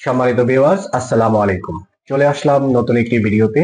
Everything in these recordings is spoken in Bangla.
সম্মানিত ভিউয়ার্স, আসসালামু আলাইকুম। চলে আসলাম নতুন একটি ভিডিওতে।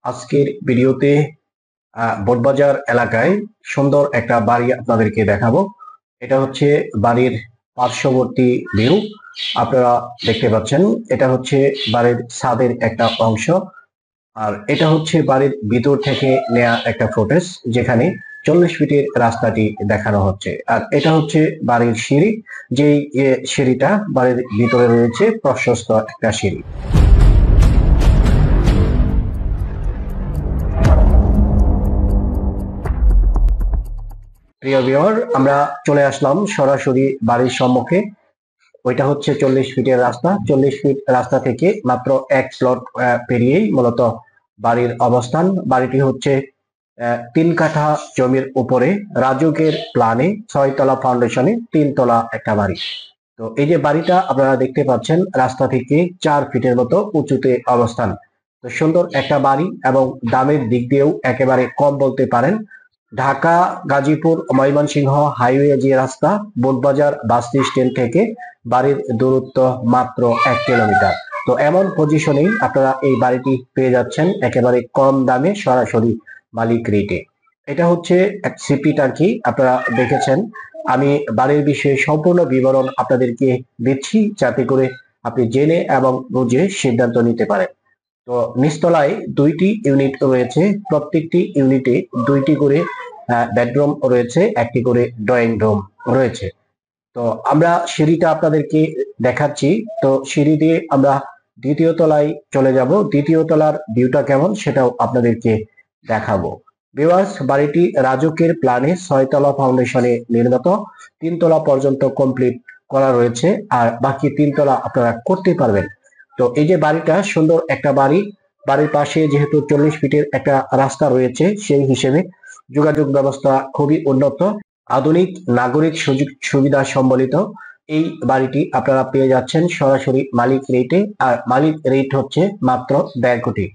আজকের ভিডিওতে বোটবাজার এলাকায় সুন্দর একটা বাড়ি আপনাদেরকে দেখাবো। এটা হচ্ছে বাড়ির পার্শ্ববর্তী ভিউ। আপনারা দেখতে পাচ্ছেন, এটা হচ্ছে বাড়ির ছাদের একটা অংশ। আর এটা হচ্ছে বাড়ির ভিতর থেকে নেয়া একটা ফুটেজ, যেখানে 40 ফিটের রাস্তাটি দেখানো হচ্ছে। আর এটা হচ্ছে বাড়ির সিঁড়ি, যেই সিঁড়িটা বাড়ির ভিতরে রয়েছে, প্রশস্ত একটা সিঁড়ি। প্রিয় ভিউয়ার, আমরা চলে আসলাম সরাসরি বাড়ির সম্মুখে। ওইটা হচ্ছে 40 ফিটের রাস্তা। 40 ফিট রাস্তা থেকে মাত্র এক প্লট পেরিয়েই মূলত বাড়ির অবস্থান। বাড়িটি হচ্ছে 3 কাঠা জমির উপরে রাজুকের প্ল্যানে 6 তলা ফাউন্ডেশনে 3 তলা একটা বাড়ি। তো এই যে বাড়িটা আপনারা দেখতে পাচ্ছেন, রাস্তা থেকে 4 ফিটের মতো উঁচুতে অবস্থান। তো সুন্দর একটা বাড়ি, এবং দামের দিক দিয়েও একেবারে কম বলতে পারেন। ঢাকা গাজীপুর ময়মনসিংহ হাইওয়ে যে রাস্তা, বোটবাজার বাস স্ট্যান্ড থেকে বাড়ির দূরত্ব মাত্র 1 কিলোমিটার। তো এমন পজিশনেই আপনারা এই বাড়িটি পেয়ে যাচ্ছেন একেবারে কম দামে, সরাসরি মালিক রেটে। এটা হচ্ছে এক সিপি টাঙ্কি, আপনারা দেখেছেন। আমি বাড়ির বিষয়ে সম্পূর্ণ বিবরণ আপনাদেরকে দিচ্ছি, যাতে করে আপনি জেনে এবং বুঝে সিদ্ধান্ত নিতে পারেন। তো নিচতলায় 2টি ইউনিট রয়েছে। প্রত্যেকটি ইউনিটে 2টি করে বেডরুম রয়েছে, একটি করে ড্রয়িং রুম রয়েছে। তো আমরা সিঁড়িটা আপনাদেরকে দেখাচ্ছি। তো সিঁড়ি দিয়ে আমরা দ্বিতীয় তলায় চলে যাব। দ্বিতীয় তলার ভিউটা কেমন সেটাও আপনাদেরকে দেখাবো। ভিউয়ার্স, বাড়িটি রাজুকের প্ল্যানে 6 তলা ফাউন্ডেশনে নির্মিত। 3 তলা পর্যন্ত কমপ্লিট করা রয়েছে, আর বাকি 3 তলা আপনারা করতে পারবেন। তো এই যে বাড়িটা, সুন্দর একটা বাড়ি। বাড়ির পাশে যেহেতু 40 ফিটের একটা রাস্তা রয়েছে, সেই হিসেবে যোগাযোগ ব্যবস্থা খুবই উন্নত। আধুনিক নাগরিক সুযোগ সুবিধা সম্বলিত এই বাড়িটি আপনারা পেয়ে যাচ্ছেন সরাসরি মালিক রেটে। আর মালিক রেট হচ্ছে মাত্র 1.5 কোটি।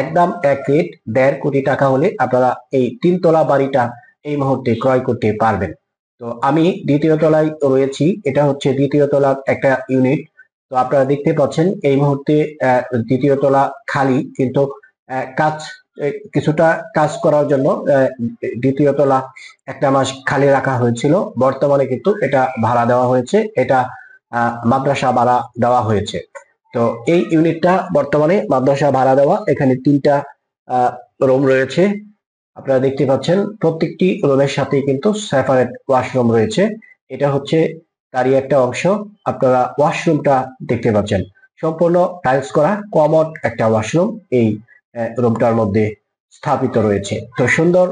একদম এক রেট 1.5 কোটি টাকা হলে আপনারা এই 3 তলা বাড়িটা এই মুহূর্তে ক্রয় করতে পারবেন। তো আমি দ্বিতীয় তলায় রয়েছি। এটা হচ্ছে দ্বিতীয় তলার একটা ইউনিট। তো আপনারা দেখতে পাচ্ছেন এই মুহূর্তে দ্বিতীয় তলা খালি, কিন্তু কাজ কিছুটা কাজ করার জন্য দ্বিতীয় তলা একটা মাস খালি রাখা হয়েছিল। বর্তমানে কিন্তু এটা ভাড়া দেওয়া হয়েছে। এটা মাদ্রাসা ভাড়া দেওয়া হয়েছে। তো এই ইউনিটটা বর্তমানে মাদ্রাসা ভাড়া দেওয়া। এখানে 3টা রুম রয়েছে, আপনারা দেখতে পাচ্ছেন। প্রত্যেকটি রুমের সাথে কিন্তু সেপারেট ওয়াশরুম রয়েছে। এটা হচ্ছে তারই একটা অংশ। আপনারা ওয়াশরুমটা দেখতে পাচ্ছেন, সম্পূর্ণ টাইলস করা কমোড একটা ওয়াশরুম এই রুমটার মধ্যে স্থাপিত রয়েছে। তো সুন্দর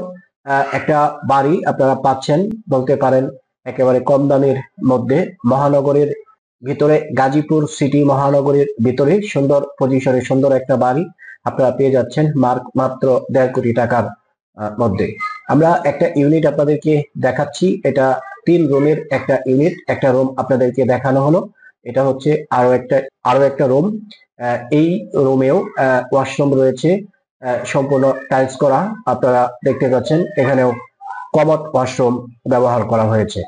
একটা বাড়ি আপনারা পাচ্ছেন বলতে পারেন, একেবারে কম দামের মধ্যে। মহানগরের ভিতরে, গাজীপুর সিটি মহানগরের ভিতরে সুন্দর পজিশনে সুন্দর একটা বাড়ি আপনারা পেয়ে যাচ্ছেন মাত্র 1.5 কোটি টাকার মধ্যে। আমরা একটা ইউনিট আপনাদেরকে দেখাচ্ছি। এটা 3 রুমের একটা ইউনিট। একটা রুম আপনাদেরকে দেখানো হলো। এটা হচ্ছে আরো একটা রুম। এই রুমেও ওয়াশরুম রয়েছে, সম্পূর্ণ টাইলস করা। আপনারা দেখতে পাচ্ছেন এখানেও কমোড ওয়াশরুম ব্যবহার করা হয়েছে।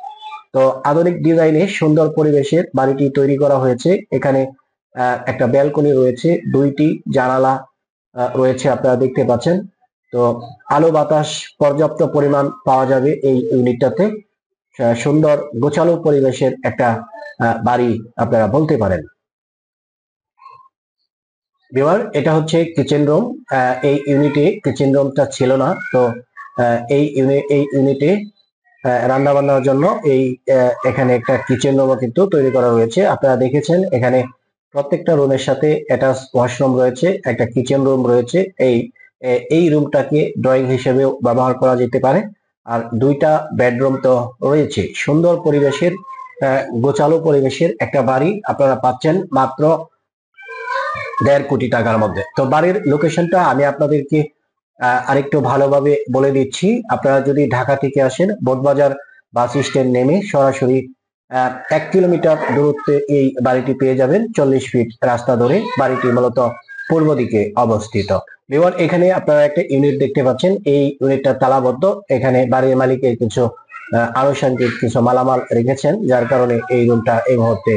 তো আধুনিক ডিজাইনে সুন্দর পরিবেশের বাড়িটি তৈরি করা হয়েছে। এখানে একটা ব্যালকনি রয়েছে, 2টি জানালা রয়েছে, আপনারা দেখতে পাচ্ছেন। তো আলো বাতাস পর্যাপ্ত পরিমাণ পাওয়া যাবে এই ইউনিটটাতে। সুন্দর গোছালো পরিবেশের একটা বাড়ি আপনারা বলতে পারেন। ভিউয়ার, এটা হচ্ছে কিচেন রুম। এই ইউনিটে কিচেন রুমটা ছিল না। তো এই ইউনিটে রান্না বান্নার জন্য এখানে একটা কিচেন রুমও কিন্তু তৈরি করা হয়েছে। আপনারা দেখেছেন এখানে প্রত্যেকটা রুমের সাথে অ্যাটাচ ওয়াশরুম রয়েছে, একটা কিচেন রুম রয়েছে। এই রুমটাকে ড্রয়িং হিসেবেও ব্যবহার করা যেতে পারে। আর 2টা বেডরুম তো রয়েছে। সুন্দর পরিবেশের গোছালো পরিবেশের একটা বাড়ি আপনারা পাচ্ছেন মাত্র 1.5 কোটি টাকার মধ্যে। তো বাড়ির লোকেশনটা আমি আপনাদেরকে আরেকটু ভালোভাবে বলে দিচ্ছি। আপনারা যদি ঢাকা থেকে আসেন, বোটবাজার বাস স্ট্যান্ড নেমে সরাসরি 1 কিলোমিটার দূরত্বে এই বাড়িটি পেয়ে যাবেন। 40 ফিট রাস্তা ধরে বাড়িটি মূলত পূর্ব দিকে অবস্থিত। ভিউয়ার, এখানে আপনারা একটা ইউনিট দেখতে পাচ্ছেন। এই ইউনিটটা তালাবদ্ধ। এখানে বাড়ির মালিকের কিছু আনুষঙ্গিক কিছু মালামাল রেখেছেন, যার কারণে এই রুমটা এই মুহূর্তে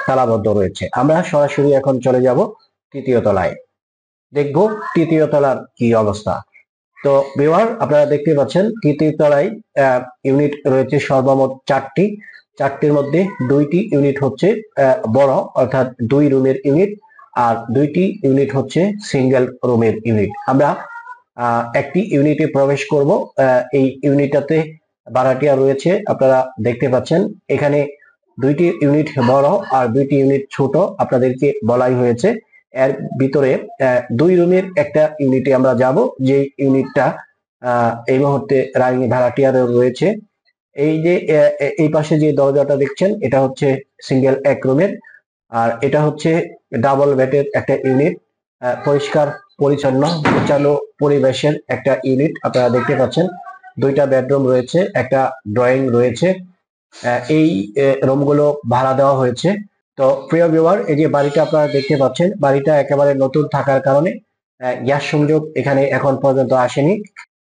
তালাবদ্ধ রয়েছে। আমরা সরাসরি এখন চলে যাব তৃতীয় তলায়, দেখব তৃতীয় তলার কি অবস্থা। তো ভিউয়ার, আপনারা দেখতে পাচ্ছেন তৃতীয় তলায় ইউনিট রয়েছে সর্বমোট চারটির মধ্যে দুইটি ইউনিট হচ্ছে বড়, অর্থাৎ 2 রুমের ইউনিট, আর 2টি ইউনিট হচ্ছে সিঙ্গেল রুমের ইউনিট। আমরা একটি ইউনিটে প্রবেশ করব। এই ইউনিটটাতে ভাড়াটিয়া রয়েছে, আপনারা দেখতে পাচ্ছেন। এখানে 2টি ইউনিট বড় আর 2টি ইউনিট ছোট আপনাদেরকে বলাই হয়েছে। এর ভিতরে 2 রুমের একটা ইউনিটে আমরা যাব, যে ইউনিটটা এই মুহূর্তে রানিং ভাড়াটিয়ার রয়েছে। এই যে এই পাশে যে দরজাটা দেখছেন, এটা হচ্ছে সিঙ্গেল 1 রুমের, আর এটা হচ্ছে ডাবল বেডের একটা ইউনিট। পরিষ্কার পরিচ্ছন্ন গোছানো পরিবেশের একটা ইউনিট আপনারা দেখতে পাচ্ছেন। 2টা বেডরুম রয়েছে, একটা ড্রয়িং রয়েছে। এই রুমগুলো ভাড়া দেওয়া হয়েছে। তো প্রিয় ভিউয়ার, এই যে বাড়িটা আপনারা দেখতে পাচ্ছেন, বাড়িটা একেবারে নতুন থাকার কারণে গ্যাস সংযোগ এখানে এখন পর্যন্ত আসেনি,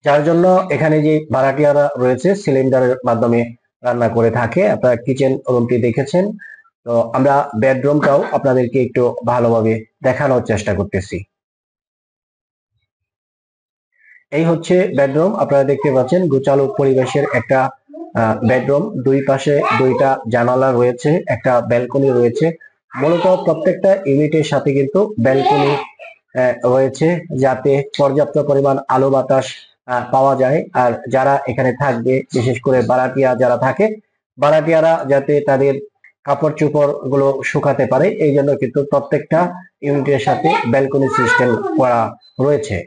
যার জন্য এখানে যে ভাড়াটিয়ারা রয়েছে সিলিন্ডারের মাধ্যমে রান্না করে থাকে। আপনারা কিচেন রুমটি দেখেছেন, তো আমরা বেডরুমটাও আপনাদেরকে একটু ভালোভাবে দেখানোর চেষ্টা করতেছি। এই হচ্ছে বেডরুম, আপনারা দেখতে পাচ্ছেন গোছালো পরিবেশের একটা বেডরুম। 2 পাশে 2টা জানালা রয়েছে, একটা ব্যালকনি রয়েছে। মূলত প্রত্যেকটা ইউনিটের সাথে কিন্তু ব্যালকনি রয়েছে, যাতে পর্যাপ্ত পরিমাণ আলো বাতাস পাওয়া যায়। আর যারা এখানে থাকবে, বিশেষ করে ভাড়াটিয়া যারা থাকে, ভাড়াটিয়ারা যাতে তাদের কাপড় চোপড় গুলো শুকাতে পারে, এই জন্য কিন্তু প্রত্যেকটা ইউনিটের সাথে ব্যালকনি সিস্টেম করা রয়েছে।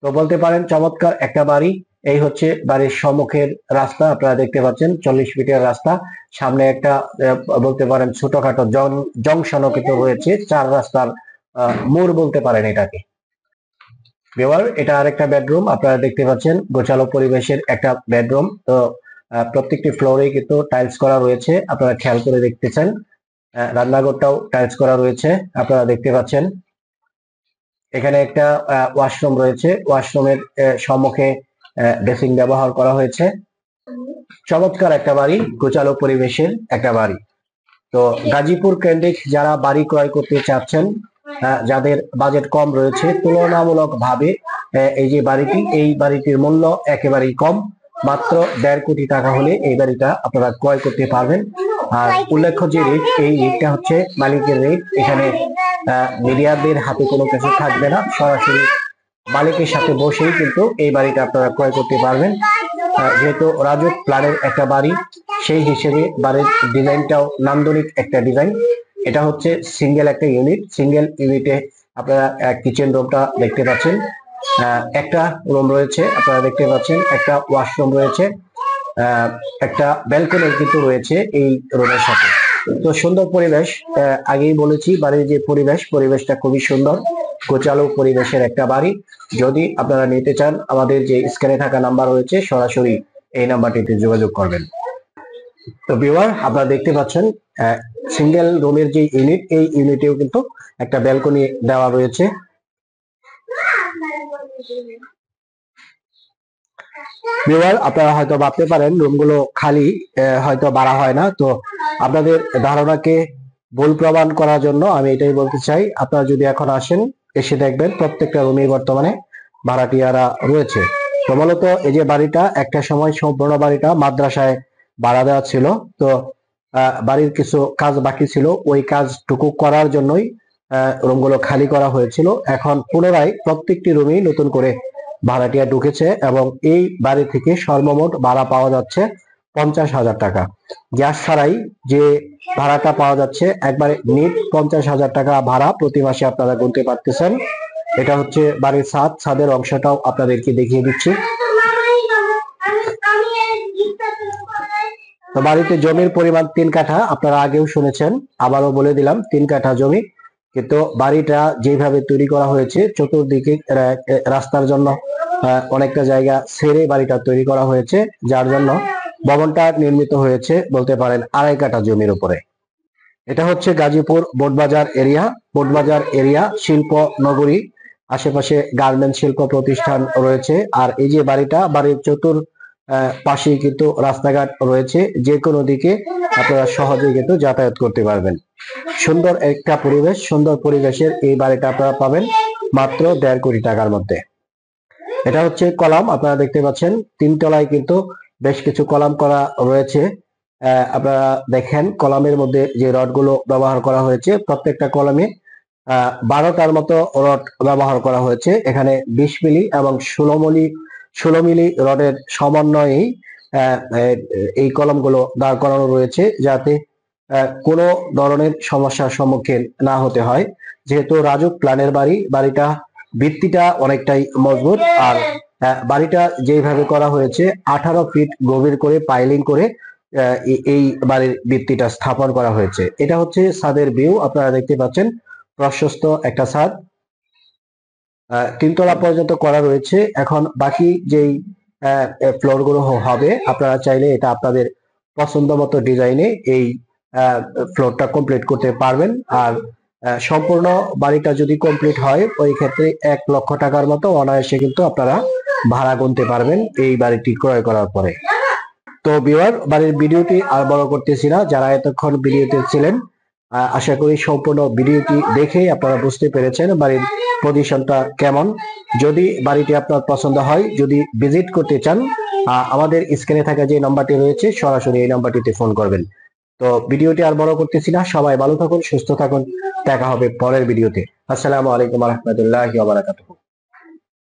তো বলতে পারেন চমৎকার একটা বাড়ি। এই হচ্ছে বাড়ির সম্মুখের রাস্তা, আপনারা দেখতে পাচ্ছেন 40 ফিটের রাস্তা। সামনে একটা বলতে পারেন ছোটখাটো জংশনও কিন্তু রয়েছে, 4 রাস্তার মোড় বলতে পারেন এটাকে। ভিউয়ার, এটা আরেকটা বেডরুম, আপনারা দেখতে পাচ্ছেন গোছালো পরিবেশের একটা বেডরুম। তো প্রত্যেকটি ফ্লোরে কিন্তু টাইলস করা রয়েছে, আপনারা খেয়াল করে দেখতেছেন। রান্নাঘরটাও টাইলস করা রয়েছে, আপনারা দেখতে পাচ্ছেন। এখানে একটা ওয়াশরুম রয়েছে, ওয়াশরুমের সম্মুখে বেসিন ব্যবহার করা হয়েছে। চমৎকার একটা বাড়ি, গোছালো পরিবেশের একটা বাড়ি। তো গাজীপুর কেন্দ্রিক যারা বাড়ি ক্রয় করতে চাচ্ছেন, যাদের বাজেট কম রয়েছে, তুলনামূলক ভাবে এই বাড়িটির মূল্য একেবারেই কম। মাত্র 1.5 কোটি টাকা হলে এই বাড়িটা আপনারা ক্রয় করতে পারবেন। আর উল্লেখ্য যে রেট, এই রেটটা হচ্ছে মালিকের রেট। এখানে মিডিয়াদের হাতে কোনো কিছু থাকবে না, সরাসরি মালিকের সাথে বসেই কিন্তু এই বাড়িটা আপনারা ক্রয় করতে পারবেন। যেহেতু রাজুক প্ল্যানের একটা বাড়ি, সেই হিসেবে বাড়ির ডিজাইনটাও নান্দনিক একটা ডিজাইন। এটা হচ্ছে সিঙ্গেল একটা ইউনিট, সিঙ্গেল ইউনিটে আপনারা কিচেন রুমটা দেখতে পাচ্ছেন, একটা রুম রয়েছে আপনারা দেখতে পাচ্ছেন, একটা ওয়াশরুম রয়েছে, একটা ব্যালকনি কিন্তু রয়েছে এই রুমের সাথে। তো সুন্দর পরিবেশ, আগেই বলেছি বাড়ির যে পরিবেশটা খুবই সুন্দর, গোছালো পরিবেশের একটা বাড়ি। যদি আপনারা নিতে চান, আমাদের যে স্ক্রিনে থাকা নাম্বার রয়েছে, সরাসরি এই নাম্বারটিতে যোগাযোগ করবেন। তো ভিউয়ার, আপনারা দেখতে পাচ্ছেন সিঙ্গেল রুমের যে ইউনিট, এই ইউনিটেও কিন্তু একটা ব্যালকনি দেওয়া রয়েছে। ভিউয়ার, আপনারা হয়তো ভাবতে পারেন রুমগুলো খালি, হয়তো ভাড়া হয় না। তো আপনাদের ধারণাকে ভুল প্রমাণ করার জন্য আমি এটাই বলতে চাই, আপনারা যদি এখন আসেন, এসে দেখবেন প্রত্যেকটা রুমে বর্তমানে ভাড়াটিয়ারা রয়েছে। তো মূলত এই যে বাড়িটা, একটা সময় সম্পূর্ণ বাড়িটা মাদ্রাসায় ভাড়া দেওয়া ছিল। তো বাড়ির কিছু কাজ বাকি ছিল, ওই কাজটুকু করার জন্যই রুমগুলো খালি করা হয়েছিল। এখন পুনরায় প্রত্যেকটি রুমেই নতুন করে ভাড়াটিয়া ঢুকেছে, এবং এই বাড়ি থেকে সর্বমোট ভাড়া পাওয়া যাচ্ছে 50,000 টাকা। গ্যাস ছাড়াই যে ভাড়াটা পাওয়া যাচ্ছে, একবারে নিট 50,000 টাকা ভাড়া প্রতি মাসে আপনারা গুনতে পারতেছেন। এটা হচ্ছে বাড়ির ছাদের অংশটাও আপনাদেরকে দেখিয়ে দিচ্ছি। তো বাড়িতে জমির পরিমাণ 3 কাঠা, আপনারা আগেও শুনেছেন, আবারও বলে দিলাম 3 কাঠা জমি। কিন্তু বাড়িটা যেভাবে তৈরি করা হয়েছে, চতুর্দিকে রাস্তার জন্য অনেকটা জায়গা ছেড়ে বাড়িটা তৈরি করা হয়েছে, যার জন্য ভবনটা নির্মিত হয়েছে বলতে পারেন 2.5 কাঠা জমির উপরে। এটা হচ্ছে গাজীপুর বোটবাজার এরিয়া শিল্প নগরী, আশেপাশে গার্মেন্টস শিল্প প্রতিষ্ঠান রয়েছে। আর এই যে বাড়িটা, বাড়ির পাশেই কিন্তু রাস্তাঘাট রয়েছে, যে কোনো দিকে আপনারা সহজে কিন্তু যাতায়াত করতে পারবেন। সুন্দর একটা পরিবেশ, সুন্দর পরিবেশের এই বাড়িটা আপনারা পাবেন মাত্র 1.5 কোটি টাকার মধ্যে। এটা হচ্ছে কলাম, আপনারা দেখতে পাচ্ছেন 3 তলায় কিন্তু বেশ কিছু কলাম করা রয়েছে। আপনারা দেখেন কলামের মধ্যে যে রডগুলো ব্যবহার করা হয়েছে, প্রত্যেকটা কলামে 12টার মতো রড ব্যবহার করা হয়েছে। এখানে 20 মিলি এবং 16 মিলি রডের সমন্বয়েই এই কলামগুলো দাঁড় করানো রয়েছে, যাতে কোনো ধরনের সমস্যার সম্মুখীন না হতে হয়। যেহেতু রাজুক প্ল্যানের বাড়ি, বাড়িটা ভিত্তিটা অনেকটাই মজবুত, আর বাড়িটা যেভাবে করা হয়েছে 18 ফিট গভীর করে পাইলিং করে এই বাড়ির ভিত্তিটা স্থাপন করা হয়েছে। এটা হচ্ছে ছাদের ভিউ, আপনারা দেখতে পাচ্ছেন প্রশস্ত একটা ছাদ, 3 তলা পর্যন্ত করা রয়েছে। এখন বাকি যেই ফ্লোর গুলো হবে, আপনারা চাইলে এটা আপনাদের পছন্দ মতো ডিজাইনে এই ফ্লোরটা কমপ্লিট করতে পারবেন। আর সম্পূর্ণ বাড়িটা যদি কমপ্লিট হয়, ওই ক্ষেত্রে 1 লক্ষ টাকার মতো অনায়াসে কিন্তু আপনারা ভাড়া গুনতে পারবেন এই বাড়িটি ক্রয় করার পরে। তো ভিউয়ার, বাড়ির ভিডিওটি আর বড় করতেছি না, যারা এতক্ষণ ভিডিওতে ছিলেন আশা করি সম্পূর্ণ ভিডিওটি দেখেই আপনারা বুঝতে পেরেছেন বাড়ির পজিশনটা কেমন। যদি বাড়িটি আপনার পছন্দ হয়, যদি ভিজিট করতে চান, আমাদের স্ক্রিনে থাকা যে নাম্বারটি রয়েছে সরাসরি এই নাম্বারটিতে ফোন করবেন। তো ভিডিওটি আর বড় করতেছি না, সবাই ভালো থাকুন, সুস্থ থাকুন, দেখা হবে পরের ভিডিওতে। আসসালামু আলাইকুম ওয়া রাহমাতুল্লাহি ওয়া বারাকাতুহু।